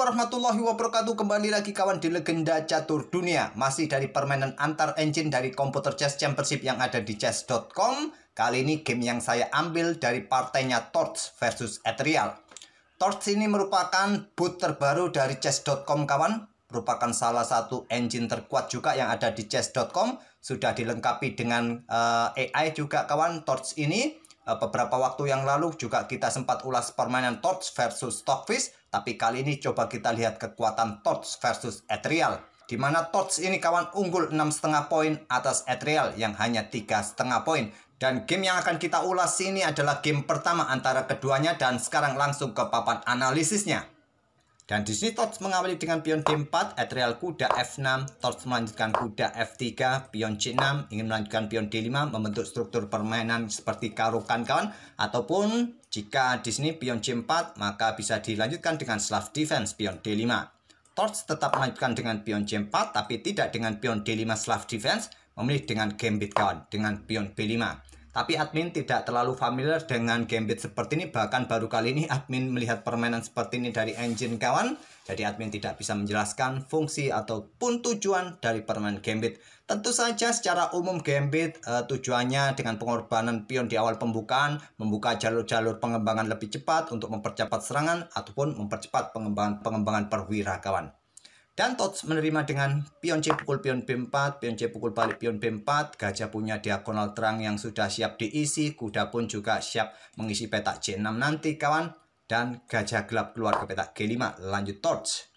warahmatullahi wabarakatuh. Kembali lagi kawan di Legenda Catur Dunia. Masih dari permainan antar engine dari komputer chess championship yang ada di chess.com. Kali ini game yang saya ambil dari partainya Torch versus Ethereal. Torch ini merupakan bot terbaru dari chess.com kawan. Merupakan salah satu engine terkuat juga yang ada di chess.com. Sudah dilengkapi dengan AI juga kawan Torch ini. Beberapa waktu yang lalu juga kita sempat ulas permainan Torch versus Stockfish, tapi kali ini coba kita lihat kekuatan Torch versus Ethereal, di mana Torch ini kawan unggul 6,5 poin atas Ethereal yang hanya 3,5 poin. Dan game yang akan kita ulas ini adalah game pertama antara keduanya, dan sekarang langsung ke papan analisisnya. Dan di sini Torch mengawali dengan pion D4, Ethereal kuda F6, Torch melanjutkan kuda F3, pion C6, ingin melanjutkan pion D5, membentuk struktur permainan seperti karukan kawan. Ataupun jika di sini pion C4, maka bisa dilanjutkan dengan slav defense pion D5. Torch tetap melanjutkan dengan pion C4, tapi tidak dengan pion D5 slav defense, memilih dengan gambit kawan, dengan pion B5. Tapi admin tidak terlalu familiar dengan gambit seperti ini. Bahkan baru kali ini admin melihat permainan seperti ini dari engine kawan. Jadi admin tidak bisa menjelaskan fungsi ataupun tujuan dari permainan gambit. Tentu saja secara umum gambit tujuannya dengan pengorbanan pion di awal pembukaan, membuka jalur-jalur pengembangan lebih cepat untuk mempercepat serangan ataupun mempercepat pengembangan perwira kawan. Dan Torch menerima dengan pion C pukul pion B4, pion C pukul balik pion B4. Gajah punya diagonal terang yang sudah siap diisi. Kuda pun juga siap mengisi petak C6 nanti kawan. Dan gajah gelap keluar ke petak G5. Lanjut Torch.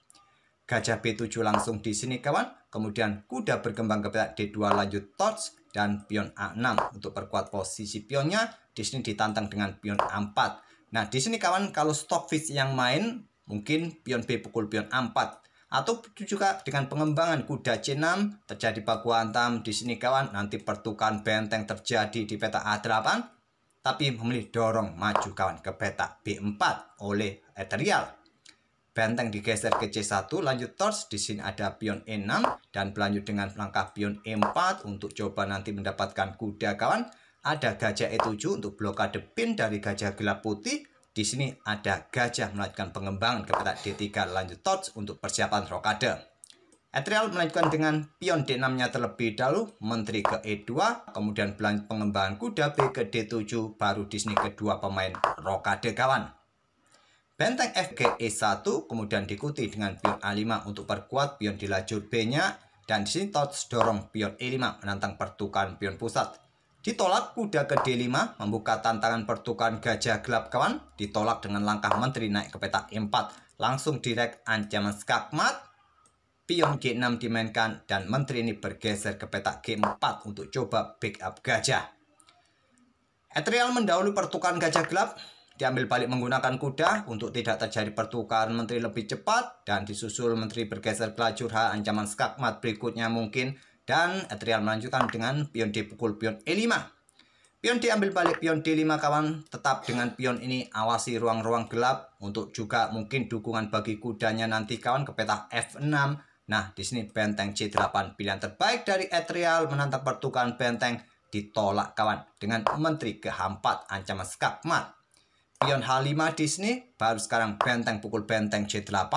Gajah B7 langsung di sini kawan. Kemudian kuda berkembang ke petak D2, lanjut Torch. Dan pion A6 untuk perkuat posisi pionnya. Di sini ditantang dengan pion A4. Nah di sini kawan, kalau Stockfish yang main mungkin pion B pukul pion A4. Atau juga dengan pengembangan kuda C6 terjadi baku hantam di sini kawan. Nanti pertukaran benteng terjadi di petak A8, tapi memilih dorong maju kawan ke petak B4 oleh Ethereal. Benteng digeser ke C1, lanjut Torch. Di sini ada pion E6 dan berlanjut dengan langkah pion E4 untuk coba nanti mendapatkan kuda kawan. Ada gajah E7 untuk blokade pin dari gajah gelap putih. Di sini ada gajah melanjutkan pengembangan ke petak D3, lanjut Torch untuk persiapan rokade. Ethereal melanjutkan dengan pion D6-nya terlebih dahulu, menteri ke E2, kemudian berlanjut pengembangan kuda B ke D7, baru di sini kedua pemain rokade kawan. Benteng F ke E1, kemudian diikuti dengan pion A5 untuk perkuat pion di lajur B-nya, dan di sini Torch dorong pion E5 menantang pertukaran pion pusat. Ditolak kuda ke D5, membuka tantangan pertukaran gajah gelap kawan. Ditolak dengan langkah menteri naik ke petak E4. Langsung direct ancaman skakmat. Pion G6 dimainkan dan menteri ini bergeser ke petak G4 untuk coba backup gajah. Ethereal mendahului pertukaran gajah gelap. Diambil balik menggunakan kuda untuk tidak terjadi pertukaran menteri lebih cepat. Dan disusul menteri bergeser ke lajur H, ancaman skakmat berikutnya mungkin. Dan Ethereal melanjutkan dengan pion D pukul pion E5. Pion D ambil balik pion D5 kawan. Tetap dengan pion ini awasi ruang-ruang gelap untuk juga mungkin dukungan bagi kudanya nanti kawan ke petak F6. Nah di sini benteng C8 pilihan terbaik dari Ethereal menantang pertukaran benteng, ditolak kawan dengan menteri ke H4 ancaman skakmat. Pion H5 di sini, baru sekarang benteng pukul benteng C8,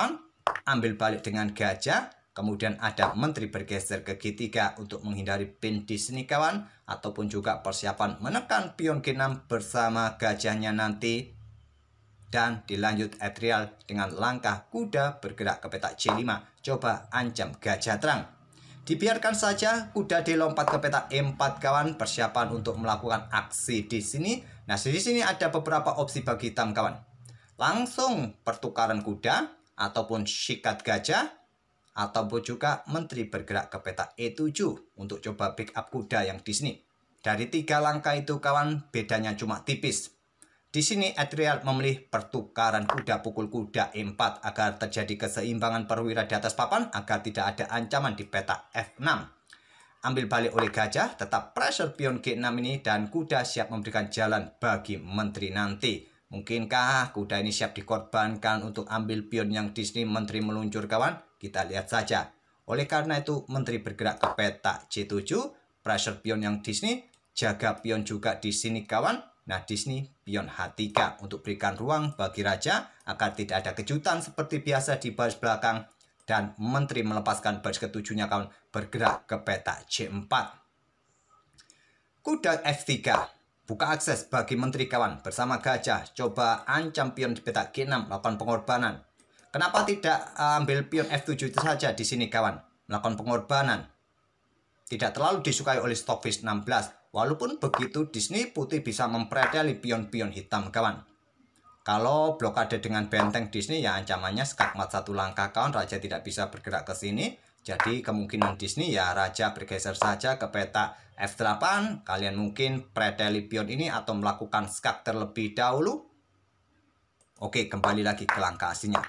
ambil balik dengan gajah. Kemudian ada menteri bergeser ke G3 untuk menghindari pin di sini kawan. Ataupun juga persiapan menekan pion G6 bersama gajahnya nanti. Dan dilanjut Ethereal dengan langkah kuda bergerak ke petak C5. Coba ancam gajah terang. Dibiarkan saja kuda D lompat ke petak E4 kawan. Persiapan untuk melakukan aksi di sini. Nah di sini ada beberapa opsi bagi hitam kawan. Langsung pertukaran kuda ataupun sikat gajah. Ataupun juga menteri bergerak ke petak E7 untuk coba backup kuda yang di sini. Dari 3 langkah itu kawan, bedanya cuma tipis. Di sini Ethereal memilih pertukaran kuda pukul kuda E4 agar terjadi keseimbangan perwira di atas papan, agar tidak ada ancaman di petak F6. Ambil balik oleh gajah, tetap pressure pion G6 ini, dan kuda siap memberikan jalan bagi menteri nanti. Mungkinkah kuda ini siap dikorbankan untuk ambil pion yang di sini menteri meluncur kawan? Kita lihat saja. Oleh karena itu menteri bergerak ke petak C7, pressure pion yang di sini, jaga pion juga di sini kawan. Nah, di sini pion H3 untuk berikan ruang bagi raja agar tidak ada kejutan seperti biasa di baris belakang. Dan menteri melepaskan baris ketujuhnya kawan bergerak ke petak J4. Kuda F3. Buka akses bagi menteri kawan bersama gajah. Coba ancam pion di petak G6 melakukan pengorbanan. Kenapa tidak ambil pion F7 itu saja di sini kawan? Melakukan pengorbanan. Tidak terlalu disukai oleh Stockfish 16. Walaupun begitu di sini putih bisa mempredeli pion-pion hitam kawan. Kalau blokade dengan benteng di sini ya ancamannya skakmat 1 langkah kawan, raja tidak bisa bergerak ke sini. Jadi kemungkinan di sini ya raja bergeser saja ke petak F8. Kalian mungkin predeli pion ini atau melakukan skak terlebih dahulu. Oke, kembali lagi ke langkah aslinya.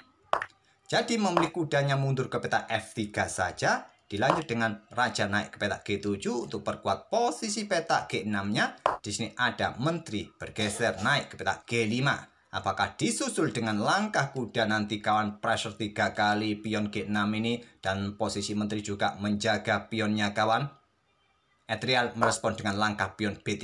Jadi memilih kudanya mundur ke petak F3 saja. Dilanjut dengan raja naik ke petak G7 untuk perkuat posisi petak G6-nya. Di sini ada menteri bergeser naik ke petak G5. Apakah disusul dengan langkah kuda nanti kawan pressure 3 kali pion G6 ini dan posisi menteri juga menjaga pionnya kawan? Etrial merespon dengan langkah pion B3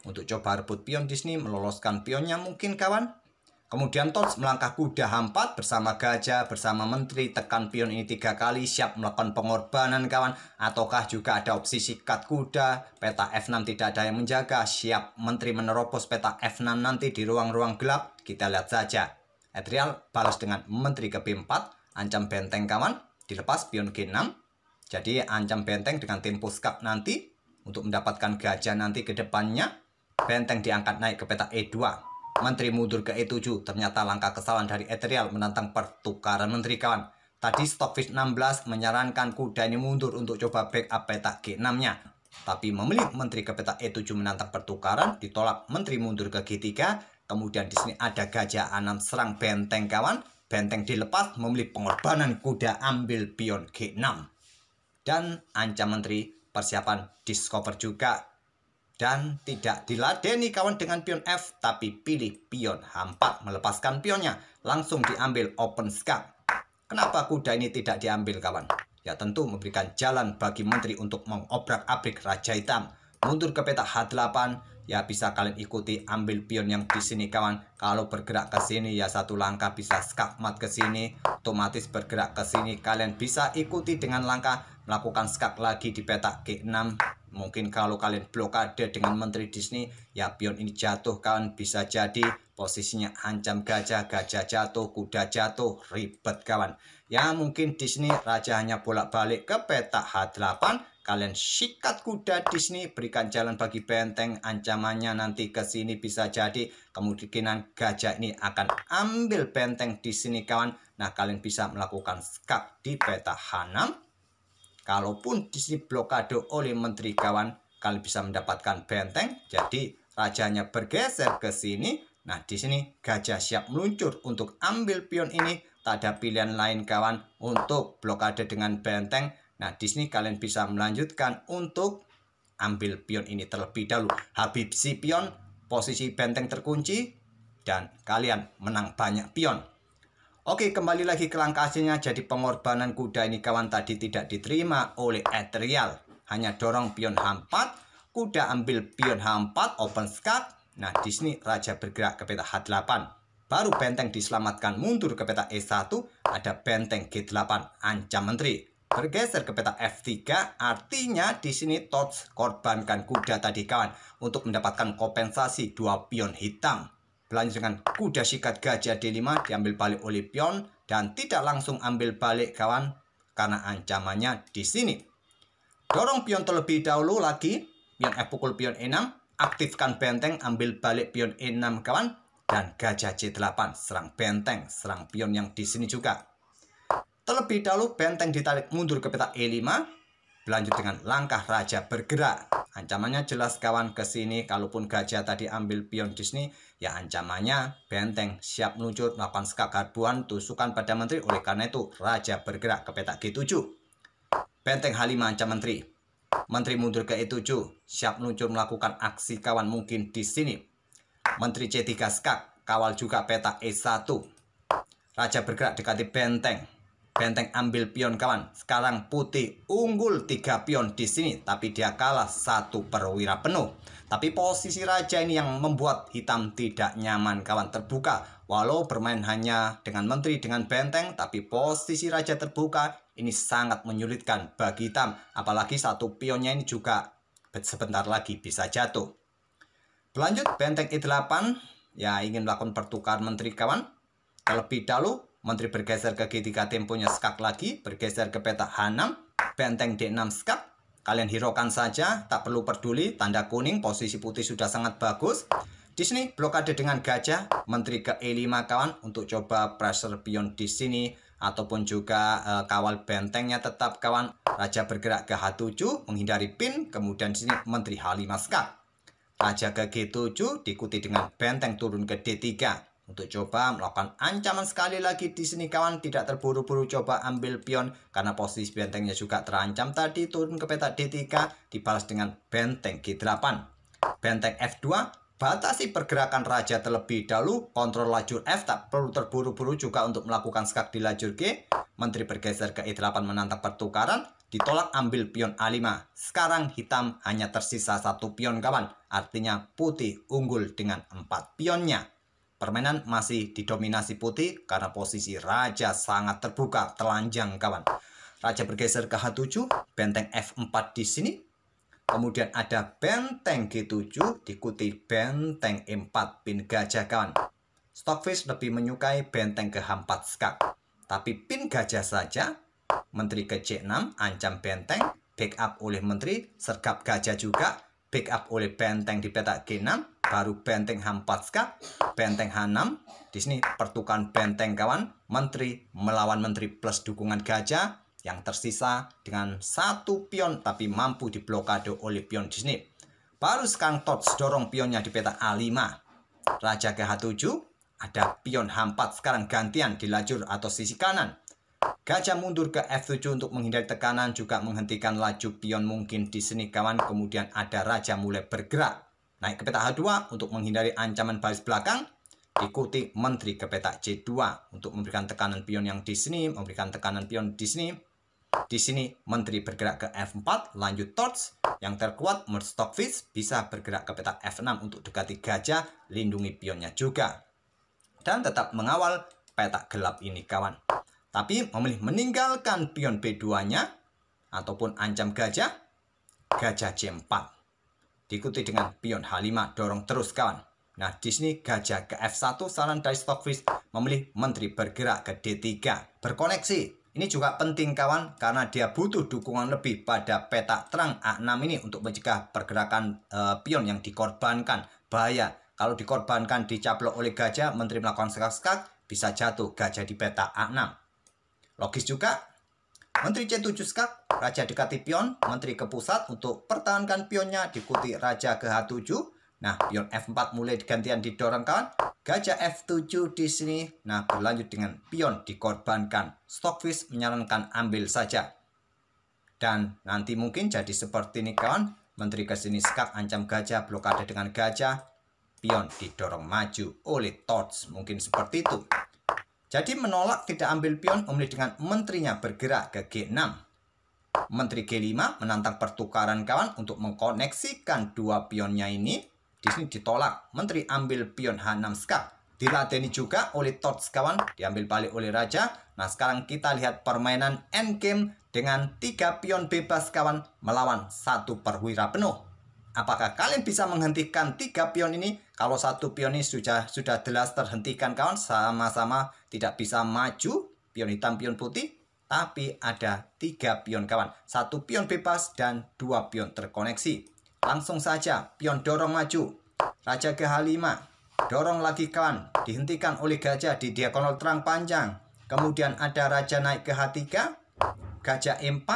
untuk coba rebut pion di sini, meloloskan pionnya mungkin kawan. Kemudian Tots melangkah kuda H4 bersama gajah, bersama menteri, tekan pion ini 3 kali, siap melakukan pengorbanan kawan. Ataukah juga ada opsi sikat kuda, peta F6 tidak ada yang menjaga, siap menteri menerobos peta F6 nanti di ruang-ruang gelap. Kita lihat saja. Etrial balas dengan menteri ke B4, ancam benteng kawan, dilepas pion G6. Jadi ancam benteng dengan tempo skak nanti, untuk mendapatkan gajah nanti ke depannya. Benteng diangkat naik ke peta E2. Menteri mundur ke E7, ternyata langkah kesalahan dari Etrial menantang pertukaran menteri kawan. Tadi Stockfish 16 menyarankan kuda ini mundur untuk coba backup petak G6-nya. Tapi memilih menteri ke petak E7 menantang pertukaran, ditolak menteri mundur ke G3. Kemudian di sini ada gajah A6 serang benteng kawan. Benteng dilepas, memilih pengorbanan kuda ambil pion G6. Dan ancam menteri persiapan discover juga. Dan tidak diladeni kawan dengan pion F, tapi pilih pion H4, melepaskan pionnya, langsung diambil open skak. Kenapa kuda ini tidak diambil kawan? Ya tentu memberikan jalan bagi menteri untuk mengobrak-abrik raja hitam. Mundur ke petak H8, ya bisa kalian ikuti ambil pion yang di sini kawan. Kalau bergerak ke sini ya 1 langkah bisa skakmat ke sini, otomatis bergerak ke sini. Kalian bisa ikuti dengan langkah melakukan skak lagi di petak G6. Mungkin kalau kalian blokade dengan menteri di sini, ya pion ini jatuh kawan, bisa jadi posisinya ancam gajah, gajah jatuh, kuda jatuh, ribet kawan. Ya mungkin di sini raja hanya bolak-balik ke petak H8. Kalian sikat kuda di sini, berikan jalan bagi benteng, ancamannya nanti ke sini bisa jadi kemungkinan gajah ini akan ambil benteng di sini kawan. Nah, kalian bisa melakukan skak di petak H6. Kalaupun di sini blokade oleh menteri kawan, kalian bisa mendapatkan benteng. Jadi rajanya bergeser ke sini. Nah, di sini gajah siap meluncur untuk ambil pion ini. Tak ada pilihan lain kawan untuk blokade dengan benteng. Nah, di sini kalian bisa melanjutkan untuk ambil pion ini terlebih dahulu. Habib si pion, posisi benteng terkunci, dan kalian menang banyak pion. Oke, kembali lagi ke langkah hasilnya. Jadi pengorbanan kuda ini kawan tadi tidak diterima oleh Etrial. Hanya dorong pion H4, kuda ambil pion H4, open skak. Nah, di sini raja bergerak ke petak H8. Baru benteng diselamatkan mundur ke petak E1, ada benteng G8, ancam menteri. Bergeser ke petak F3, artinya di sini Tots korbankan kuda tadi kawan untuk mendapatkan kompensasi 2 pion hitam. Berlanjut dengan kuda sikat gajah D5 diambil balik oleh pion dan tidak langsung ambil balik kawan karena ancamannya di sini. Dorong pion terlebih dahulu lagi, pion F pukul pion E6, aktifkan benteng, ambil balik pion E6 kawan, dan gajah C8 serang benteng, serang pion yang di sini juga. Terlebih dahulu benteng ditarik mundur ke petak E5, berlanjut dengan langkah raja bergerak. Ancamannya jelas kawan ke sini. Kalaupun gajah tadi ambil pion di sini, ya ancamannya benteng siap meluncur melakukan skak garbuan tusukan pada menteri. Oleh karena itu raja bergerak ke petak G7. Benteng H5 ancam menteri. Menteri mundur ke E7, siap meluncur melakukan aksi kawan mungkin di sini. Menteri C3 skak, kawal juga petak E1. Raja bergerak dekati benteng. Benteng ambil pion kawan. Sekarang putih unggul 3 pion di sini, tapi dia kalah 1 perwira penuh. Tapi posisi raja ini yang membuat hitam tidak nyaman kawan. Terbuka. Walau bermain hanya dengan menteri dengan benteng, tapi posisi raja terbuka ini sangat menyulitkan bagi hitam. Apalagi 1 pionnya ini juga sebentar lagi bisa jatuh. Berlanjut benteng E8. Ya, ingin melakukan pertukaran menteri kawan. Terlebih dahulu menteri bergeser ke G3, temponya skak lagi, bergeser ke petak H6, benteng D6 skak. Kalian hiraukan saja, tak perlu peduli, tanda kuning, posisi putih sudah sangat bagus. Di sini blokade dengan gajah, menteri ke E5 kawan, untuk coba pressure pion di sini, ataupun juga kawal bentengnya tetap kawan. Raja bergerak ke H7, menghindari pin, kemudian di sini menteri H5 skak. Raja ke G7, diikuti dengan benteng turun ke D3. Untuk coba melakukan ancaman sekali lagi di sini kawan, tidak terburu-buru coba ambil pion karena posisi bentengnya juga terancam tadi, turun ke petak D3 dibalas dengan benteng G8. Benteng F2, batasi pergerakan raja terlebih dahulu, kontrol lajur F, tak perlu terburu-buru juga untuk melakukan skak di lajur G. Menteri bergeser ke E8 menantang pertukaran, ditolak ambil pion A5. Sekarang hitam hanya tersisa 1 pion kawan, artinya putih unggul dengan 4 pionnya. Permainan masih didominasi putih karena posisi raja sangat terbuka, telanjang kawan. Raja bergeser ke H7, benteng F4 di sini. Kemudian ada benteng G7, diikuti benteng E4, pin gajah kawan. Stockfish lebih menyukai benteng ke H4 skak. Tapi pin gajah saja, menteri ke C6, ancam benteng, backup oleh menteri, sergap gajah juga, backup oleh benteng di petak G6, baru benteng H4 skak, benteng H6. Di sini pertukaran benteng kawan, menteri melawan menteri plus dukungan gajah yang tersisa dengan 1 pion tapi mampu diblokade oleh pion di sini. Baru sekarang Tots dorong pionnya di petak A5. Raja ke H7, ada pion H4 sekarang gantian di lajur atau sisi kanan. Gajah mundur ke F7 untuk menghindari tekanan, juga menghentikan laju pion mungkin di sini kawan. Kemudian ada raja mulai bergerak naik ke petak H2 untuk menghindari ancaman baris belakang. Ikuti menteri ke petak C2 untuk memberikan tekanan pion yang di sini, memberikan tekanan pion di sini. Di sini menteri bergerak ke F4, lanjut Torch. Yang terkuat menurut Stockfish bisa bergerak ke petak F6 untuk dekati gajah, lindungi pionnya juga. Dan tetap mengawal petak gelap ini kawan. Tapi memilih meninggalkan pion B2-nya ataupun ancam gajah, gajah C4. Diikuti dengan pion H5, dorong terus kawan. Nah, di sini gajah ke F1, saran dari Stockfish memilih menteri bergerak ke D3. Berkoneksi, ini juga penting kawan, karena dia butuh dukungan lebih pada petak terang A6 ini untuk mencegah pergerakan pion yang dikorbankan. Bahaya, kalau dikorbankan dicaplok oleh gajah, menteri melakukan skak-skak, bisa jatuh gajah di petak A6. Logis juga, menteri C7 skak, raja dekati pion, menteri ke pusat untuk pertahankan pionnya, diikuti raja ke H7. Nah, pion F4 mulai gantian didorong kawan, gajah F7 di sini. Nah, berlanjut dengan pion dikorbankan. Stockfish menyarankan ambil saja. Dan nanti mungkin jadi seperti ini kawan, menteri ke sini skak, ancam gajah, blokade dengan gajah, pion didorong maju oleh Torch, mungkin seperti itu. Jadi menolak tidak ambil pion, memilih dengan menterinya bergerak ke G6. Menteri G5 menantang pertukaran kawan untuk mengkoneksikan 2 pionnya ini. Di sini ditolak, menteri ambil pion H6 skak. Diladeni juga oleh Torch kawan, diambil balik oleh raja. Nah, sekarang kita lihat permainan endgame dengan 3 pion bebas kawan melawan 1 perwira penuh. Apakah kalian bisa menghentikan 3 pion ini? Kalau 1 pion ini sudah jelas terhentikan kawan, sama-sama tidak bisa maju, pion hitam, pion putih. Tapi ada 3 pion kawan, 1 pion bebas dan 2 pion terkoneksi. Langsung saja pion dorong maju, raja ke H5, dorong lagi kawan, dihentikan oleh gajah di diagonal terang panjang. Kemudian ada raja naik ke H3, gajah E4,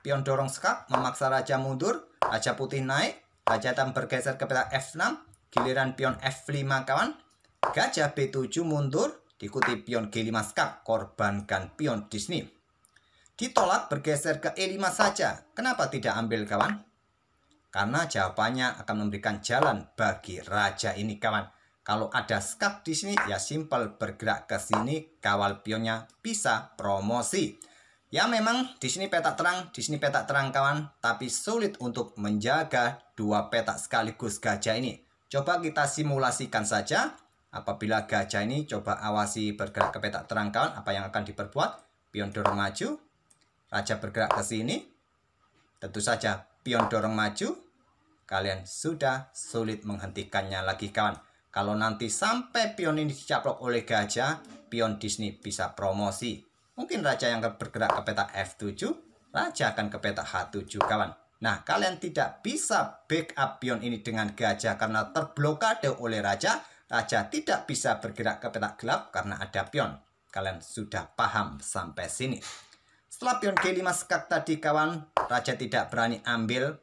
pion dorong skak, memaksa raja mundur, raja putih naik, raja hitam bergeser ke petak F6, giliran pion F5 kawan, gajah B7 mundur, diikuti pion G5 skak, korbankan pion di sini. Ditolak bergeser ke E5 saja. Kenapa tidak ambil kawan? Karena jawabannya akan memberikan jalan bagi raja ini kawan. Kalau ada skak di sini, ya simpel bergerak ke sini, kawal pionnya bisa promosi. Ya memang di sini petak terang, di sini petak terang kawan, tapi sulit untuk menjaga dua petak sekaligus gajah ini. Coba kita simulasikan saja. Apabila gajah ini coba awasi bergerak ke petak terang kawan, apa yang akan diperbuat? Pion dorong maju, raja bergerak ke sini. Tentu saja pion dorong maju, kalian sudah sulit menghentikannya lagi kawan. Kalau nanti sampai pion ini dicaplok oleh gajah, pion di sini bisa promosi. Mungkin raja yang bergerak ke petak F7, raja akan ke petak H7 kawan. Nah, kalian tidak bisa backup pion ini dengan gajah karena terblokade oleh raja. Raja tidak bisa bergerak ke petak gelap karena ada pion. Kalian sudah paham sampai sini. Setelah pion G5 skak tadi kawan, raja tidak berani ambil.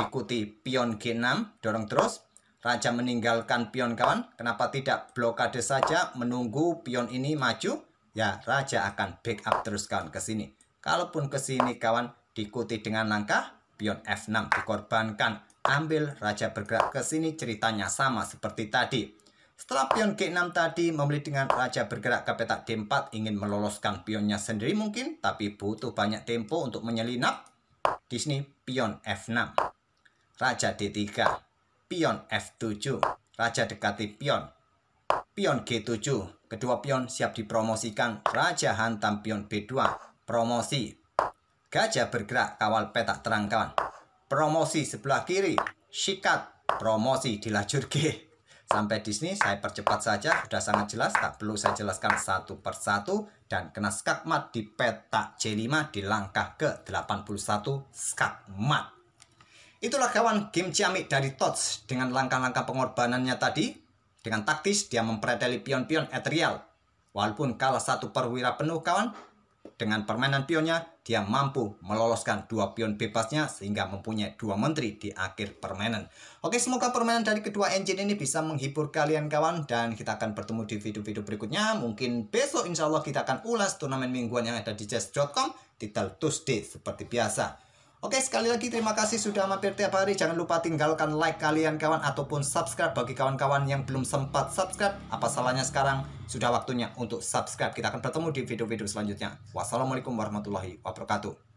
Ikuti pion G6, dorong terus. Raja meninggalkan pion kawan. Kenapa tidak blokade saja menunggu pion ini maju? Ya, raja akan backup terus kawan ke sini. Kalaupun ke sini kawan, diikuti dengan langkah pion F6 dikorbankan. Ambil, raja bergerak ke sini, ceritanya sama seperti tadi. Setelah pion G6 tadi membeli dengan raja bergerak ke petak D4, ingin meloloskan pionnya sendiri mungkin, tapi butuh banyak tempo untuk menyelinap. Di sini pion F6. Raja D3, pion F7, raja dekati pion, pion G7, kedua pion siap dipromosikan, raja hantam pion B2, promosi, gajah bergerak kawal petak terang kawan, promosi sebelah kiri, sikat, promosi di lajur G. Sampai di sini saya percepat saja, sudah sangat jelas, tak perlu saya jelaskan satu persatu, dan kena skakmat di petak C5 di langkah ke-81 skakmat. Itulah kawan game ciamik dari Tots dengan langkah-langkah pengorbanannya tadi. Dengan taktis dia mempreteli pion-pion eterial. Walaupun kalah satu perwira penuh kawan, dengan permainan pionnya dia mampu meloloskan dua pion bebasnya sehingga mempunyai dua menteri di akhir permainan. Oke, semoga permainan dari kedua engine ini bisa menghibur kalian kawan, dan kita akan bertemu di video-video berikutnya. Mungkin besok insya Allah kita akan ulas turnamen mingguan yang ada di chess.com titel Tuesday seperti biasa. Oke, sekali lagi terima kasih sudah mampir tiap hari. Jangan lupa tinggalkan like kalian kawan, ataupun subscribe bagi kawan-kawan yang belum sempat subscribe. Apa salahnya sekarang? Sudah waktunya untuk subscribe. Kita akan bertemu di video-video selanjutnya. Wassalamualaikum warahmatullahi wabarakatuh.